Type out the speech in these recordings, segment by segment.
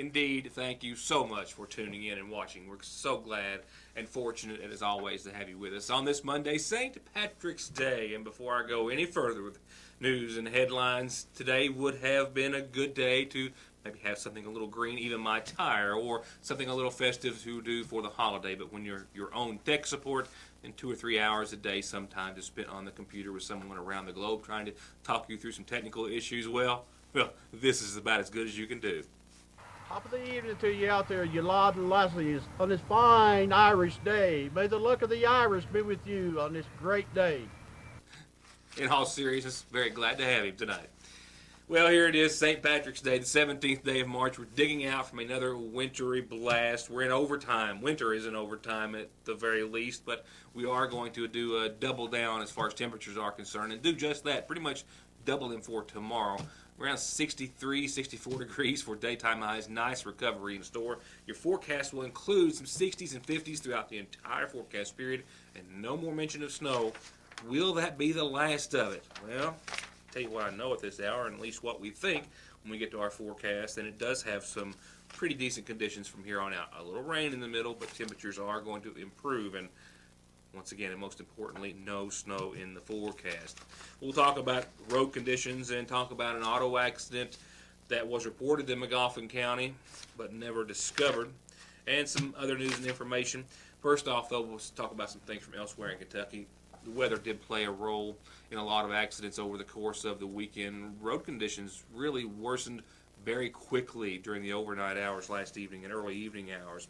Indeed, thank you so much for tuning in and watching. We're so glad and fortunate, as always, to have you with us on this Monday, St. Patrick's Day. And before I go any further with news and headlines, today would have been a good day to maybe have something a little green, even my tire, or something a little festive to do for the holiday. But when you're your own tech support, and 2 or 3 hours a day sometimes is spent on the computer with someone around the globe trying to talk you through some technical issues, well, this is about as good as you can do. Top of the evening to you out there, you lad and lassies, on this fine Irish day. May the luck of the Irish be with you on this great day. In all seriousness, very glad to have him tonight. Well, here it is, St. Patrick's Day, the 17th day of March. We're digging out from another wintry blast. We're in overtime. Winter is in overtime at the very least, but we are going to do a double down as far as temperatures are concerned and do just that, pretty much double them for tomorrow. Around 63, 64 degrees for daytime highs. Nice recovery in store. Your forecast will include some 60s and 50s throughout the entire forecast period, and no more mention of snow. Will that be the last of it? Well, tell you what I know at this hour, and at least what we think when we get to our forecast, and it does have some pretty decent conditions from here on out. A little rain in the middle, but temperatures are going to improve, and once again, and most importantly, no snow in the forecast. We'll talk about road conditions and talk about an auto accident that was reported in McGoffin County but never discovered, and some other news and information. First off, though, we'll talk about some things from elsewhere in Kentucky. The weather did play a role in a lot of accidents over the course of the weekend. Road conditions really worsened very quickly during the overnight hours last evening and early evening hours.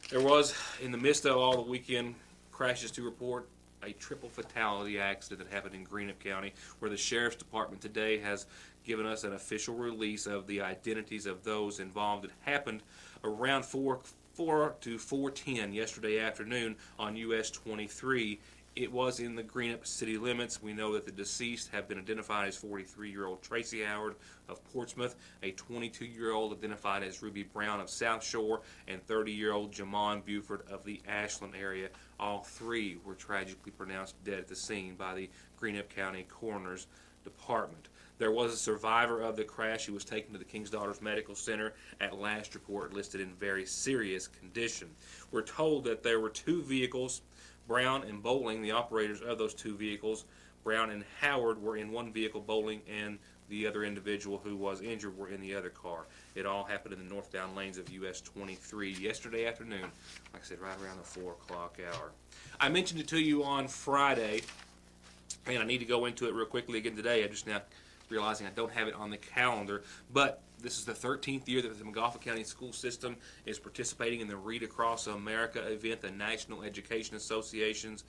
There was, in the midst of all the weekend crashes to report, a triple fatality accident that happened in Greenup County, where the Sheriff's Department today has given us an official release of the identities of those involved. It happened around 4 to 4:10 yesterday afternoon on US 23. It was in the Greenup city limits. We know that the deceased have been identified as 43-year-old Tracy Howard of Portsmouth, a 22-year-old identified as Ruby Brown of South Shore, and 30-year-old Jamon Buford of the Ashland area. All three were tragically pronounced dead at the scene by the Greenup County Coroner's Department. There was a survivor of the crash who was taken to the King's Daughters Medical Center, at last report listed in very serious condition. We're told that there were two vehicles. Brown and Bowling, the operators of those two vehicles, Brown and Howard, were in one vehicle. Bowling and the other individual who was injured were in the other car. It all happened in the northbound lanes of US 23 yesterday afternoon, like I said, right around the 4 o'clock hour. I mentioned it to you on Friday, and I need to go into it real quickly again today. I'm just now realizing I don't have it on the calendar, but this is the 13th year that the McGoffin County school system is participating in the Read Across America event, the National Education Association's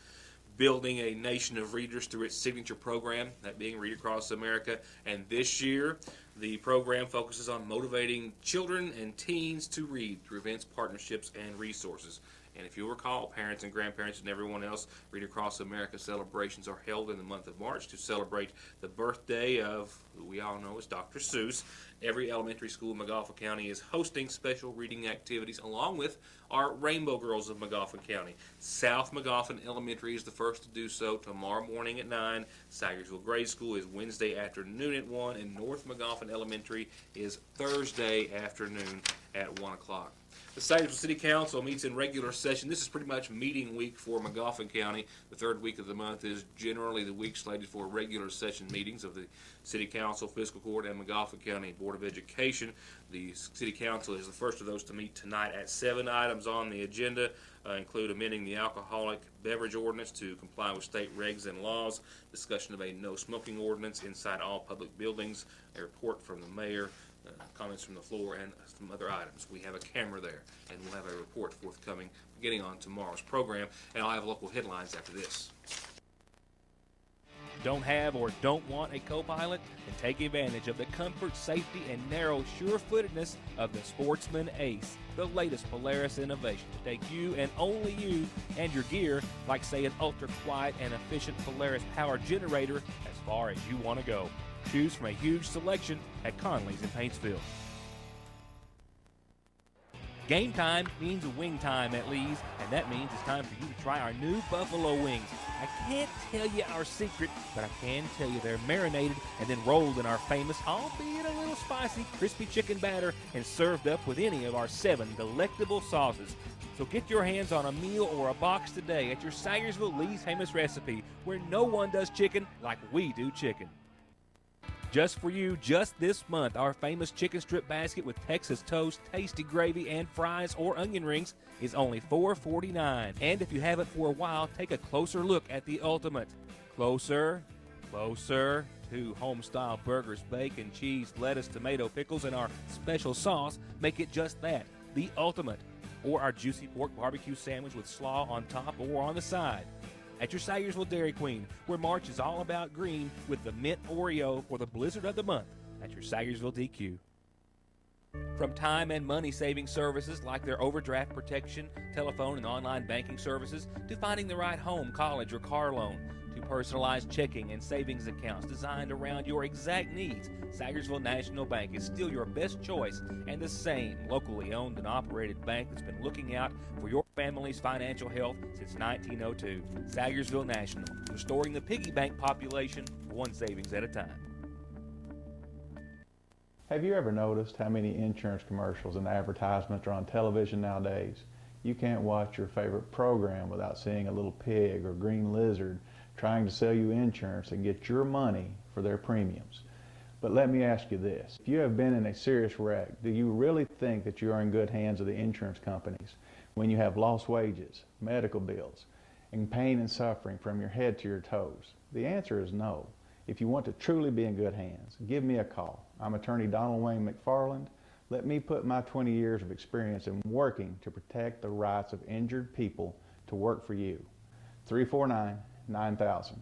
building a nation of readers through its signature program, that being Read Across America. And this year, the program focuses on motivating children and teens to read through events, partnerships, and resources. And if you'll recall, parents and grandparents and everyone else, Read Across America celebrations are held in the month of March to celebrate the birthday of who we all know as Dr. Seuss. Every elementary school in McGoffin County is hosting special reading activities along with our Rainbow Girls of McGoffin County. South McGoffin Elementary is the first to do so tomorrow morning at 9. Sagersville Grade School is Wednesday afternoon at 1. And North McGoffin Elementary is Thursday afternoon at 1 o'clock. The Sagersville City Council meets in regular session. This is pretty much meeting week for McGoffin County. The third week of the month is generally the week slated for regular session meetings of the City Council, Fiscal Court, and McGoffin County Board of Education. The City Council is the first of those to meet tonight at 7. Items on the agenda include amending the alcoholic beverage ordinance to comply with state regs and laws, discussion of a no smoking ordinance inside all public buildings, a report from the mayor, comments from the floor, and some other items. We have a camera there, and we'll have a report forthcoming beginning on tomorrow's program, and I'll have local headlines after this. Don't have or don't want a co-pilot? Then take advantage of the comfort, safety, and narrow sure-footedness of the Sportsman Ace, the latest Polaris innovation to take you and only you and your gear, like say an ultra-quiet and efficient Polaris power generator, as far as you want to go. Choose from a huge selection at Conley's in Paintsville. Game time means wing time at Lee's, and that means it's time for you to try our new Buffalo Wings. I can't tell you our secret, but I can tell you they're marinated and then rolled in our famous, albeit a little spicy, crispy chicken batter and served up with any of our 7 delectable sauces. So get your hands on a meal or a box today at your Sayersville Lee's Famous Recipe, where no one does chicken like we do chicken. Just for you, just this month, our famous chicken strip basket with Texas toast, tasty gravy, and fries or onion rings is only $4.49. And if you haven't for a while, take a closer look at the ultimate. Closer, closer to home-style burgers, bacon, cheese, lettuce, tomato, pickles, and our special sauce make it just that, the ultimate. Or our juicy pork barbecue sandwich with slaw on top or on the side. At your Sayersville Dairy Queen, where March is all about green with the mint Oreo for the blizzard of the month at your Sayersville DQ. From time and money saving services like their overdraft protection, telephone and online banking services, to finding the right home, college, or car loan, to personalized checking and savings accounts designed around your exact needs, Sayersville National Bank is still your best choice and the same locally owned and operated bank that's been looking out for your family's financial health since 1902. Sayersville National, restoring the piggy bank population one savings at a time. Have you ever noticed how many insurance commercials and advertisements are on television nowadays? You can't watch your favorite program without seeing a little pig or green lizard trying to sell you insurance and get your money for their premiums. But let me ask you this. If you have been in a serious wreck, do you really think that you are in good hands of the insurance companies when you have lost wages, medical bills, and pain and suffering from your head to your toes? The answer is no. If you want to truly be in good hands, give me a call. I'm attorney Donald Wayne McFarland. Let me put my 20 years of experience in working to protect the rights of injured people to work for you. 349-9000.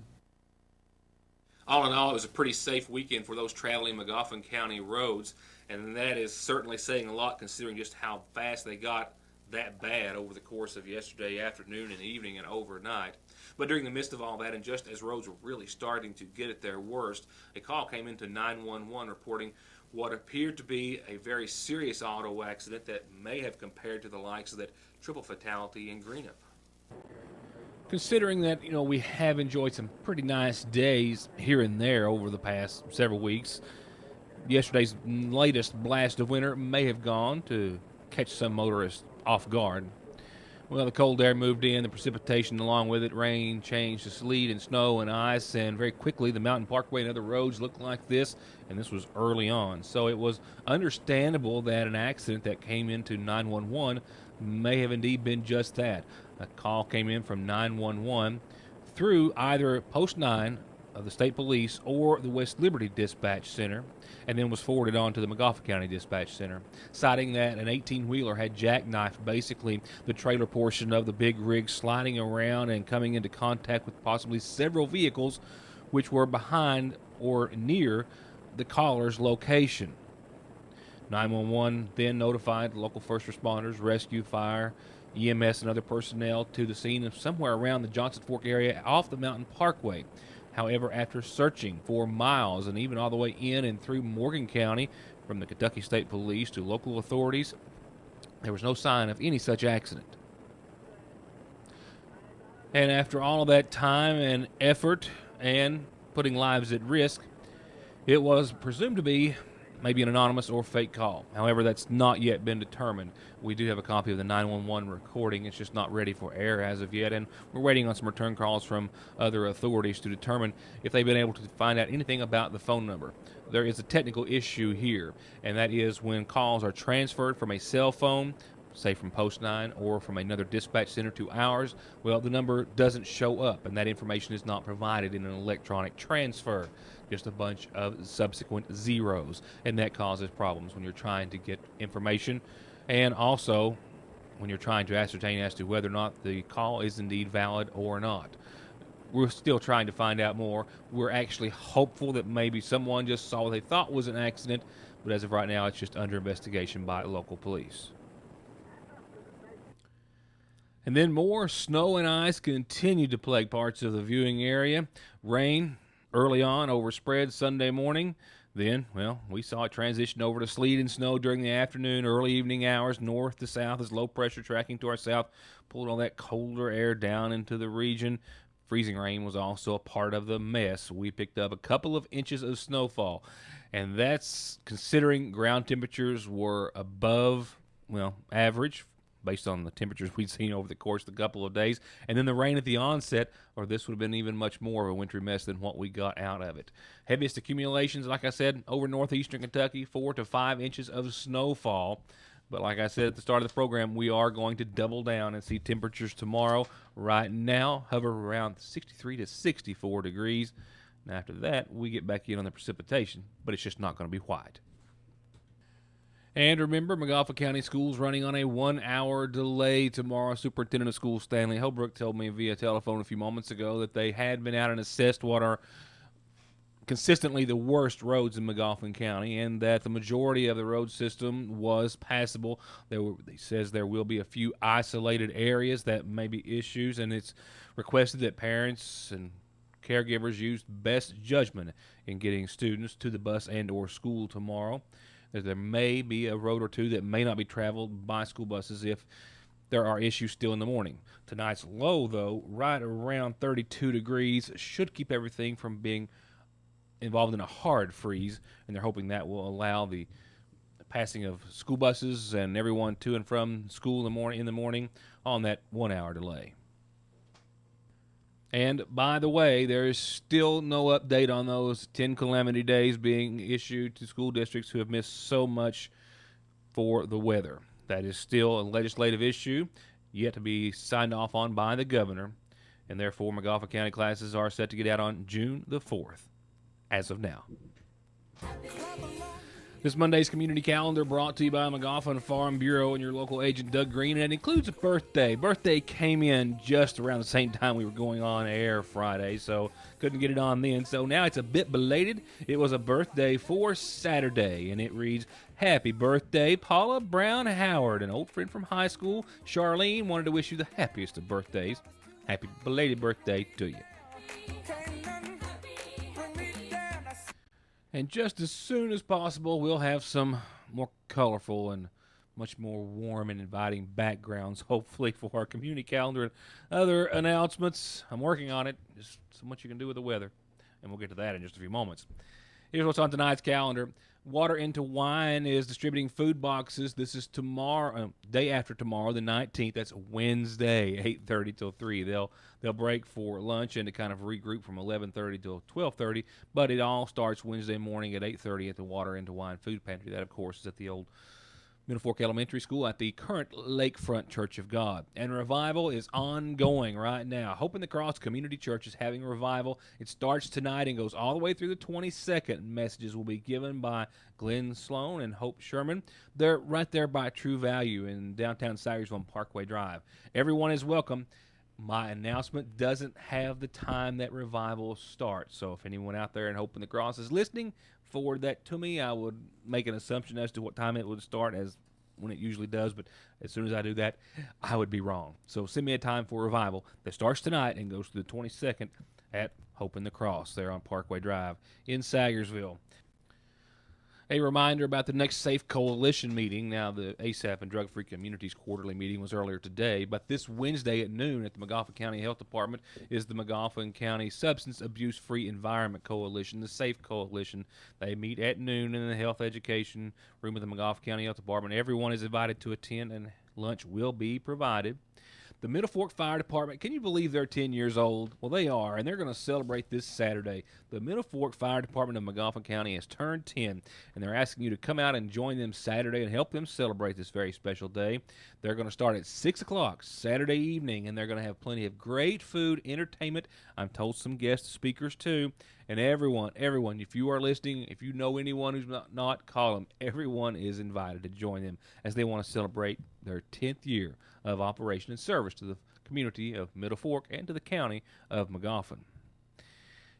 All in all, it was a pretty safe weekend for those traveling Magoffin County roads, and that is certainly saying a lot considering just how fast they got that bad over the course of yesterday afternoon and evening and overnight. But during the midst of all that, and just as roads were really starting to get at their worst, a call came into 911 reporting what appeared to be a very serious auto accident that may have compared to the likes of that triple fatality in Greenup. Considering that, we have enjoyed some pretty nice days here and there over the past several weeks, yesterday's latest blast of winter may have gone to catch some motorists off guard. Well, the cold air moved in, the precipitation along with it, rain changed to sleet and snow and ice, and very quickly the mountain parkway and other roads looked like this, and this was early on. So it was understandable that an accident that came into 911 may have indeed been just that. A call came in from 911 through either Post 9 of the State Police or the West Liberty Dispatch Center, and then was forwarded on to the Magoffin County Dispatch Center, citing that an 18-wheeler had jackknifed basically the trailer portion of the big rig, sliding around and coming into contact with possibly several vehicles which were behind or near the caller's location. 911 then notified local first responders, rescue, fire, EMS, and other personnel to the scene of somewhere around the Johnson Fork area off the Mountain Parkway. However, after searching for miles and even all the way in and through Morgan County, from the Kentucky State Police to local authorities, there was no sign of any such accident. And after all of that time and effort and putting lives at risk, it was presumed to be maybe an anonymous or fake call. However, that's not yet been determined. We do have a copy of the 911 recording. It's just not ready for air as of yet, and we're waiting on some return calls from other authorities to determine if they've been able to find out anything about the phone number. There is a technical issue here, and that is when calls are transferred from a cell phone, say from Post 9 or from another dispatch center to ours, well, the number doesn't show up, and that information is not provided in an electronic transfer. Just a bunch of subsequent zeros, and that causes problems when you're trying to get information, and also when you're trying to ascertain as to whether or not the call is indeed valid or not. We're still trying to find out more. We're actually hopeful that maybe someone just saw what they thought was an accident, but as of right now, it's just under investigation by local police. And then more snow and ice continued to plague parts of the viewing area. Rain early on overspread Sunday morning. Then, well, we saw it transition over to sleet and snow during the afternoon, early evening hours, north to south, as low pressure tracking to our south pulled all that colder air down into the region. Freezing rain was also a part of the mess. We picked up a couple of inches of snowfall, and that's considering ground temperatures were above, average based on the temperatures we'd seen over the course of the couple of days. And then the rain at the onset, or this would have been even much more of a wintry mess than what we got out of it. Heaviest accumulations, like I said, over northeastern Kentucky, 4 to 5 inches of snowfall. But like I said at the start of the program, we are going to double down and see temperatures tomorrow right now hover around 63 to 64 degrees. And after that, we get back in on the precipitation, but it's just not going to be white. And remember, McGoffin County Schools running on a 1-hour delay tomorrow. Superintendent of Schools Stanley Holbrook told me via telephone a few moments ago that they had been out and assessed what are consistently the worst roads in McGoffin County, and that the majority of the road system was passable. He says there will be a few isolated areas that may be issues, and it's requested that parents and caregivers use best judgment in getting students to the bus and or school tomorrow. There may be a road or two that may not be traveled by school buses if there are issues still in the morning. Tonight's low, though, right around 32 degrees, should keep everything from being involved in a hard freeze, and they're hoping that will allow the passing of school buses and everyone to and from school in the morning on that 1-hour delay. And by the way, there is still no update on those 10 calamity days being issued to school districts who have missed so much for the weather. That is still a legislative issue yet to be signed off on by the governor, and therefore McGoffin County classes are set to get out on June the 4th, as of now. This Monday's community calendar brought to you by McGoffin Farm Bureau and your local agent Doug Green, and it includes a birthday. Birthday came in just around the same time we were going on air Friday, so couldn't get it on then. So now it's a bit belated. It was a birthday for Saturday, and it reads, "Happy birthday, Paula Brown Howard." An old friend from high school, Charlene, wanted to wish you the happiest of birthdays. Happy belated birthday to you. And just as soon as possible, we'll have some more colorful and much more warm and inviting backgrounds, hopefully, for our community calendar and other announcements. I'm working on it. There's so much you can do with the weather, and we'll get to that in just a few moments. Here's what's on tonight's calendar. Water Into Wine is distributing food boxes. This is tomorrow, day after tomorrow, the 19th. That's Wednesday, 8:30 till 3. They'll break for lunch and to kind of regroup from 11:30 till 12:30. But it all starts Wednesday morning at 8:30 at the Water Into Wine Food Pantry. That, of course, is at the old Middle Fork Elementary School at the current Lakefront Church of God. And revival is ongoing right now. Hope in the Cross Community Church is having a revival. It starts tonight and goes all the way through the 22nd. Messages will be given by Glenn Sloan and Hope Sherman. They're right there by True Value in downtown Sayersville on Parkway Drive. Everyone is welcome. My announcement doesn't have the time that revival starts. So if anyone out there in Hope in the Cross is listening, forward that to me. I would make an assumption as to what time it would start as when it usually does, but as soon as I do that, I would be wrong. So send me a time for revival that starts tonight and goes to the 22nd at Hope in the Cross there on Parkway Drive in Sayersville. A reminder about the next Safe Coalition meeting. Now, the ASAP and Drug Free Communities quarterly meeting was earlier today, but this Wednesday at noon at the McGoffin County Health Department is the McGoffin County Substance Abuse Free Environment Coalition, the SAFE Coalition. They meet at noon in the health education room of the McGoffin County Health Department. Everyone is invited to attend, and lunch will be provided. The Middle Fork Fire Department, can you believe they're 10 years old? Well, they are, and they're going to celebrate this Saturday. The Middle Fork Fire Department of McGoffin County has turned 10, and they're asking you to come out and join them Saturday and help them celebrate this very special day. They're going to start at 6 o'clock Saturday evening, and they're going to have plenty of great food, entertainment. I'm told some guest speakers, too. And everyone, if you are listening, if you know anyone who's not, call them. Everyone is invited to join them as they want to celebrate their 10th year of operation and service to the community of Middle Fork and to the county of McGoffin.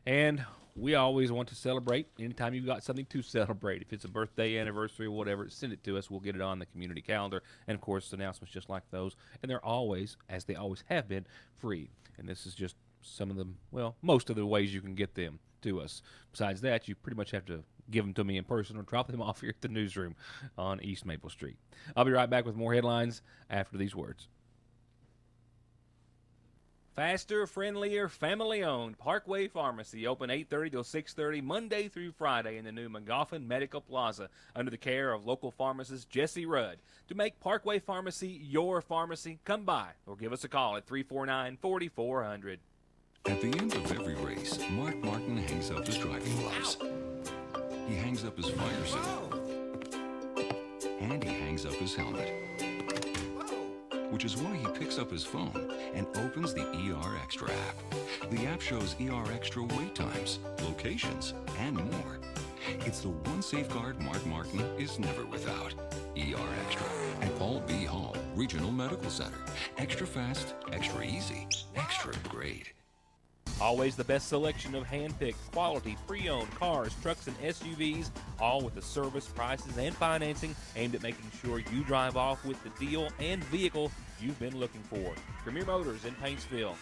And we always want to celebrate anytime you've got something to celebrate. If it's a birthday, anniversary, or whatever, send it to us. We'll get it on the community calendar. And, of course, announcements just like those. And they're always, as they always have been, free. And this is just some of them, well, most of the ways you can get them to us. Besides that, you pretty much have to give them to me in person or drop them off here at the newsroom on East Maple Street. I'll be right back with more headlines after these words. Faster, friendlier, family-owned Parkway Pharmacy, open 8:30 till 6:30 Monday through Friday in the new McGoffin Medical Plaza under the care of local pharmacist Jesse Rudd. To make Parkway Pharmacy your pharmacy, come by or give us a call at 349-4400. At the end of every race, Mark Martin hangs up his driving gloves. He hangs up his fire suit. And he hangs up his helmet. Which is why he picks up his phone and opens the ER Extra app. The app shows ER Extra wait times, locations, and more. It's the one safeguard Mark Martin is never without. ER Extra at Paul B. Hall Regional Medical Center. Extra fast, extra easy, extra great. Always the best selection of hand-picked, quality, pre-owned cars, trucks, and SUVs, all with the service, prices, and financing aimed at making sure you drive off with the deal and vehicle you've been looking for. Premier Motors in Paintsville,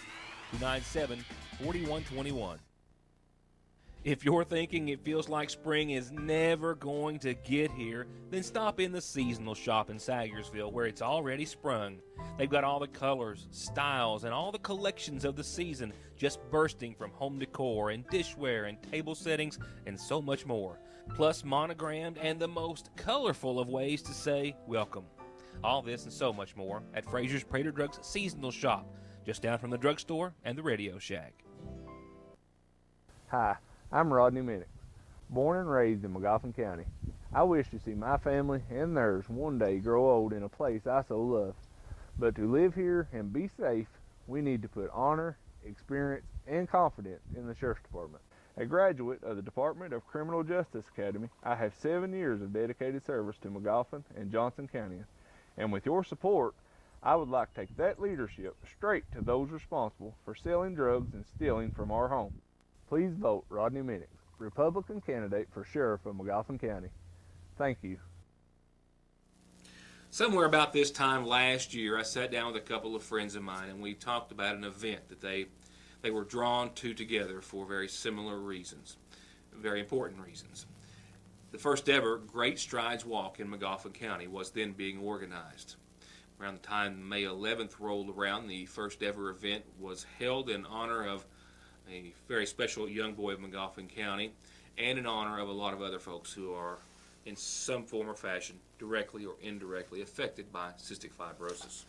297-4121. If you're thinking it feels like spring is never going to get here, then stop in the seasonal shop in Sagersville where it's already sprung. They've got all the colors, styles, and all the collections of the season just bursting from home decor and dishware and table settings and so much more. Plus monogrammed and the most colorful of ways to say welcome. All this and so much more at Fraser's Prater Drugs Seasonal Shop, just down from the drugstore and the Radio Shack. Hi, I'm Rodney Minnick, born and raised in McGoffin County. I wish to see my family and theirs one day grow old in a place I so love. But to live here and be safe, we need to put honor, experience, and confidence in the Sheriff's Department. A graduate of the Department of Criminal Justice Academy, I have 7 years of dedicated service to McGoffin and Johnson County. And with your support, I would like to take that leadership straight to those responsible for selling drugs and stealing from our home. Please vote Rodney Minnick, Republican candidate for Sheriff of McGoffin County. Thank you. Somewhere about this time last year, I sat down with a couple of friends of mine, and we talked about an event that they were drawn to together for very similar reasons, very important reasons. The first ever Great Strides Walk in McGoffin County was then being organized. Around the time May 11th rolled around, the first ever event was held in honor of a very special young boy of McGoffin County and in honor of a lot of other folks who are in some form or fashion directly or indirectly affected by cystic fibrosis.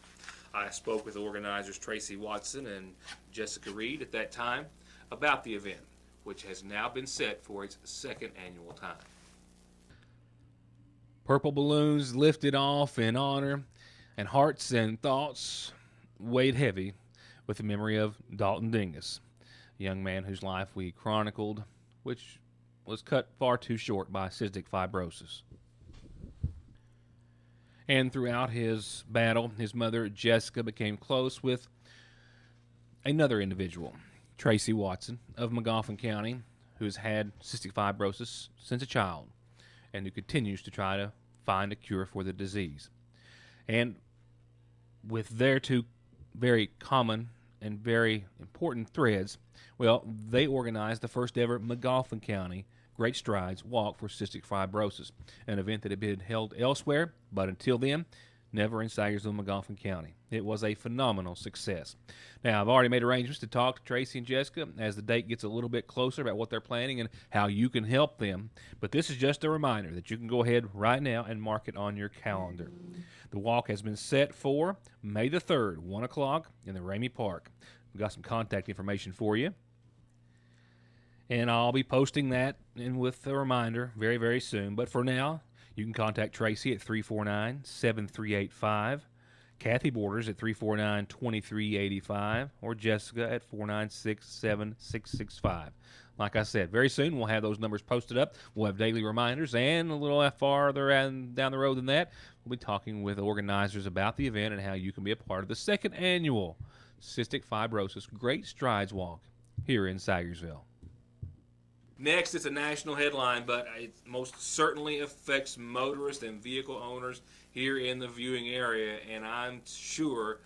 I spoke with organizers Tracy Watson and Jessica Reed at that time about the event, which has now been set for its second annual time. Purple balloons lifted off in honor, and hearts and thoughts weighed heavy with the memory of Dalton Dingus, a young man whose life we chronicled, which was cut far too short by cystic fibrosis. And throughout his battle, his mother, Jessica, became close with another individual, Tracy Watson of McGoffin County, who's had cystic fibrosis since a child and who continues to try to find a cure for the disease. And with their two very common and very important threads, well, they organized the first ever McGoffin County Great Strides Walk for Cystic Fibrosis, an event that had been held elsewhere, but until then, never in Sagersville, McGoffin County. It was a phenomenal success. Now, I've already made arrangements to talk to Tracy and Jessica as the date gets a little bit closer about what they're planning and how you can help them. But this is just a reminder that you can go ahead right now and mark it on your calendar. The walk has been set for May the 3rd, 1 o'clock in the Ramey Park. We've got some contact information for you. And I'll be posting that in with a reminder very, very soon. But for now, you can contact Tracy at 349-7385, Kathy Borders at 349-2385, or Jessica at 496-7665. Like I said, very soon we'll have those numbers posted up. We'll have daily reminders, and a little farther down the road than that, we'll be talking with organizers about the event and how you can be a part of the second annual Cystic Fibrosis Great Strides Walk here in Sagersville. Next, it's a national headline, but it most certainly affects motorists and vehicle owners here in the viewing area, and I'm sure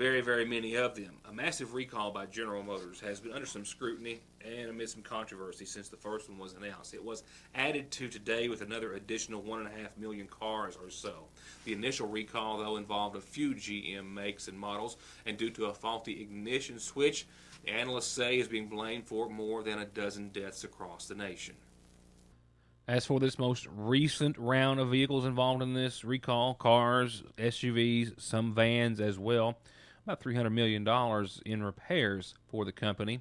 very, very many of them. A massive recall by General Motors has been under some scrutiny and amid some controversy since the first one was announced. It was added to today with another additional 1.5 million cars or so. The initial recall, though, involved a few GM makes and models, and due to a faulty ignition switch, the analysts say is being blamed for more than a dozen deaths across the nation. As for this most recent round of vehicles involved in this recall, cars, SUVs, some vans as well, about $300 million in repairs for the company.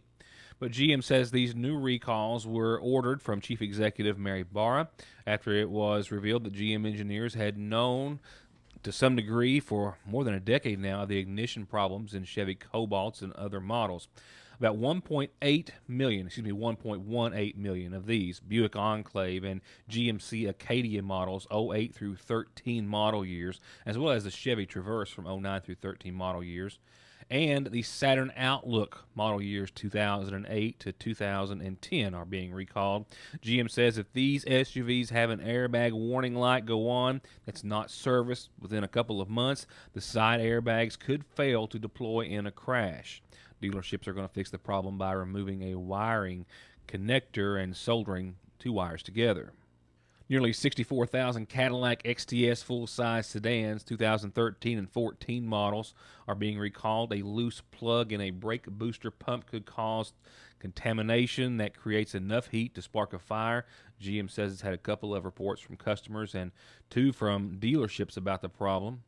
But GM says these new recalls were ordered from Chief Executive Mary Barra after it was revealed that GM engineers had known to some degree for more than a decade now the ignition problems in Chevy Cobalts and other models. About 1.18 million of these Buick Enclave and GMC Acadia models 08 through 13 model years, as well as the Chevy Traverse from 09 through 13 model years, and the Saturn Outlook model years 2008 to 2010 are being recalled. GM says if these SUVs have an airbag warning light go on that's not serviced within a couple of months, the side airbags could fail to deploy in a crash. Dealerships are going to fix the problem by removing a wiring connector and soldering two wires together. Nearly 64,000 Cadillac XTS full-size sedans, 2013 and 14 models, are being recalled. A loose plug in a brake booster pump could cause contamination that creates enough heat to spark a fire. GM says it's had a couple of reports from customers and 2 from dealerships about the problem.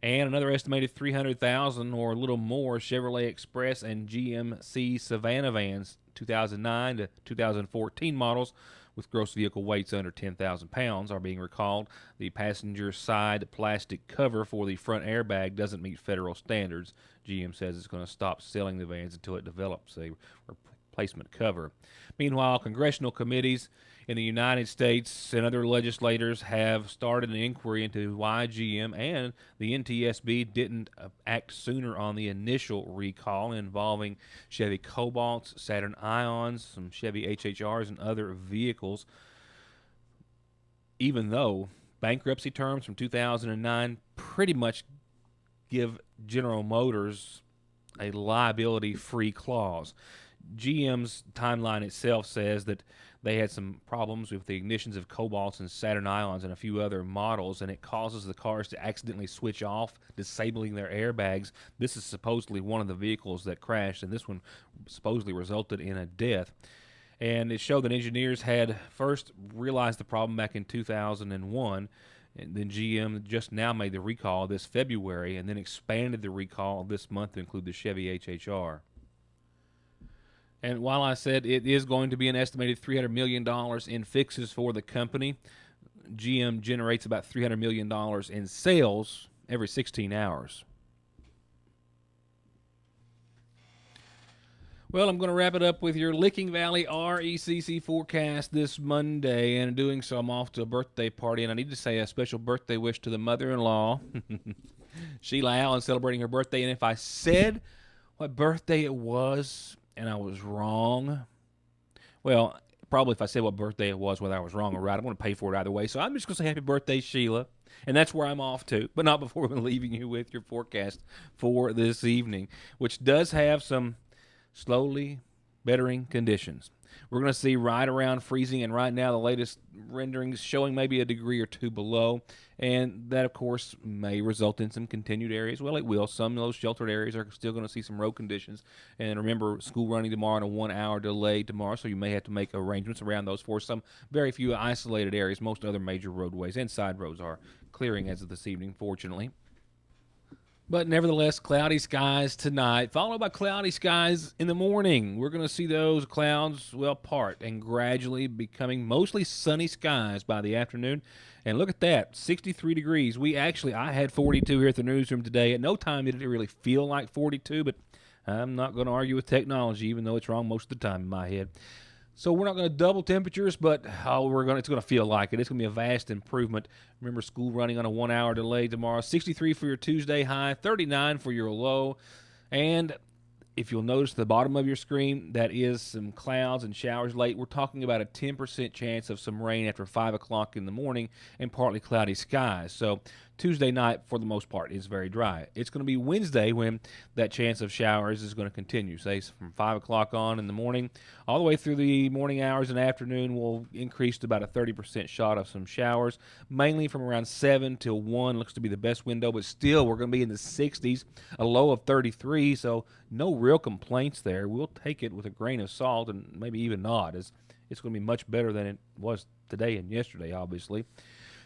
And another estimated 300,000 or a little more Chevrolet Express and GMC Savannah vans, 2009 to 2014 models, with gross vehicle weights under 10,000 pounds, are being recalled. The passenger side plastic cover for the front airbag doesn't meet federal standards. GM says it's going to stop selling the vans until it develops a replacement cover. Meanwhile, congressional committees in the United States and other legislators have started an inquiry into why GM and the NTSB didn't act sooner on the initial recall involving Chevy Cobalts, Saturn Ions, some Chevy HHRs, and other vehicles, even though bankruptcy terms from 2009 pretty much give General Motors a liability-free clause. GM's timeline itself says that they had some problems with the ignitions of Cobalts and Saturn Ions and a few other models, and it causes the cars to accidentally switch off, disabling their airbags. This is supposedly one of the vehicles that crashed, and this one supposedly resulted in a death. And it showed that engineers had first realized the problem back in 2001, and then GM just now made the recall this February, and then expanded the recall this month to include the Chevy HHR. And while I said it is going to be an estimated $300 million in fixes for the company, GM generates about $300 million in sales every 16 hours. Well, I'm going to wrap it up with your Licking Valley RECC forecast this Monday. And in doing so, I'm off to a birthday party. And I need to say a special birthday wish to the mother-in-law, Sheila Allen, celebrating her birthday. And if I said what birthday it was and I was wrong, well, probably if I said what birthday it was, whether I was wrong or right, I'm going to pay for it either way. So I'm just going to say happy birthday, Sheila. And that's where I'm off to, but not before I'm leaving you with your forecast for this evening, which does have some slowly bettering conditions. We're going to see right around freezing, and right now the latest renderings showing maybe a degree or two below, and that, of course, may result in some continued areas. Well, it will. Some of those sheltered areas are still going to see some road conditions. And remember, school running tomorrow on a 1-hour delay tomorrow, so you may have to make arrangements around those for some very few isolated areas. Most other major roadways and side roads are clearing as of this evening, fortunately. But nevertheless, cloudy skies tonight, followed by cloudy skies in the morning. We're going to see those clouds, well, part and gradually becoming mostly sunny skies by the afternoon. And look at that, 63 degrees. I had 42 here at the newsroom today. At no time did it really feel like 42, but I'm not going to argue with technology, even though it's wrong most of the time in my head. So we're not going to double temperatures, but it's going to feel like it. It's going to be a vast improvement. Remember, school running on a 1-hour delay tomorrow. 63 for your Tuesday high, 39 for your low. And if you'll notice the bottom of your screen, that is some clouds and showers late. We're talking about a 10% chance of some rain after 5 o'clock in the morning and partly cloudy skies. So Tuesday night, for the most part, is very dry. It's going to be Wednesday when that chance of showers is going to continue. Say from 5 o'clock on in the morning, all the way through the morning hours and afternoon, will increase to about a 30% shot of some showers, mainly from around 7 till 1. Looks to be the best window, but still we're going to be in the 60s, a low of 33, so no real complaints there. We'll take it with a grain of salt, and maybe even not, as it's going to be much better than it was today and yesterday, obviously.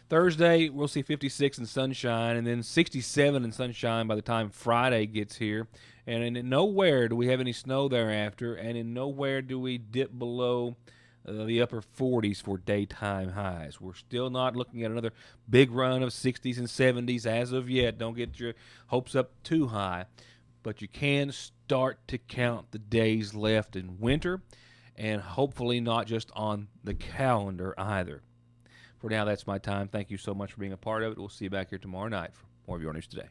Thursday, we'll see 56 and sunshine, and then 67 and sunshine by the time Friday gets here. And in nowhere do we have any snow thereafter, and in nowhere do we dip below the upper 40s for daytime highs. We're still not looking at another big run of 60s and 70s as of yet. Don't get your hopes up too high. But you can start to count the days left in winter, and hopefully not just on the calendar either. For now, that's my time. Thank you so much for being a part of it. We'll see you back here tomorrow night for more of your news today.